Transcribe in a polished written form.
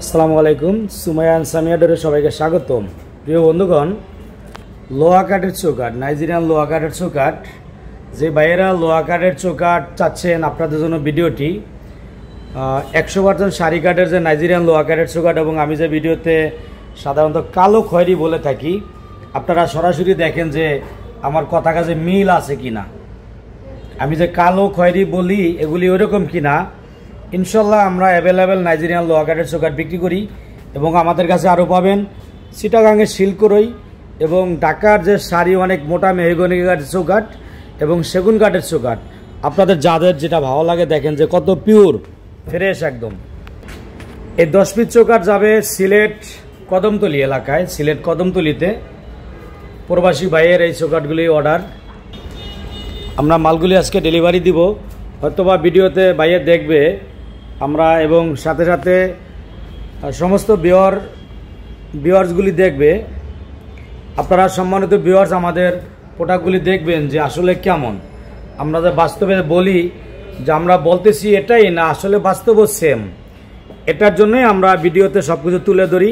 আসসালামু আলাইকুম। সুমাইয়া সামিয়া ডোরে সবাইকে স্বাগতম। প্রিয় বন্ধুগণ, লোহা কাঠের চৌকাঠ, নাইজেরিয়ান লোহা কাঠের চৌকাঠ, যে ভাইয়েরা লোহা কাঠের চৌকাঠ চাচ্ছেন আপনাদের জন্য ভিডিওটি 100% সারি কাঠের যে নাইজেরিয়ান লোহা কাঠের চৌকাঠ, এবং আমি যে ভিডিওতে সাধারণত কালো খয়েরি বলে থাকি, আপনারা সরাসরি দেখেন যে আমার কথা কাজে মিল আছে কিনা। আমি যে কালো খয়েরি বলি এগুলি ওইরকম কিনা। ইনশাল্লাহ আমরা অ্যাভেলেবেল নাইজেরিয়ান লোহা কাঠের চৌকাঠ বিক্রি করি, এবং আমাদের কাছে আরও পাবেন চিটাগাংয়ের শিলকরই এবং ঢাকার যে সারি অনেক মোটা মেহগনি কাঠের চৌকাঠ এবং সেগুন কাঠের চৌকাঠ। আপনাদের যাদের যেটা ভালো লাগে দেখেন যে কত পিওর ফ্রেশ একদম। এই 10 পিস চৌকাঠ যাবে সিলেট কদমতলী এলাকায়। সিলেট কদমতলীতে প্রবাসী ভাইয়ের এই চৌকাঠগুলি অর্ডার। আমরা মালগুলি আজকে ডেলিভারি দিব, হয়তোবা ভিডিওতে ভাইয়ের দেখবে আমরা, এবং সাথে সাথে সমস্ত ভিউয়ার্সগুলি দেখবে। আপনারা সম্মানিত ভিউয়ার্স আমাদের প্রোডাক্টগুলি দেখবেন যে আসলে কেমন। আমরা যে বাস্তবে বলি যে আমরা বলতেছি এটাই না, আসলে বাস্তবও সেম। এটার জন্যই আমরা ভিডিওতে সব কিছু তুলে ধরি।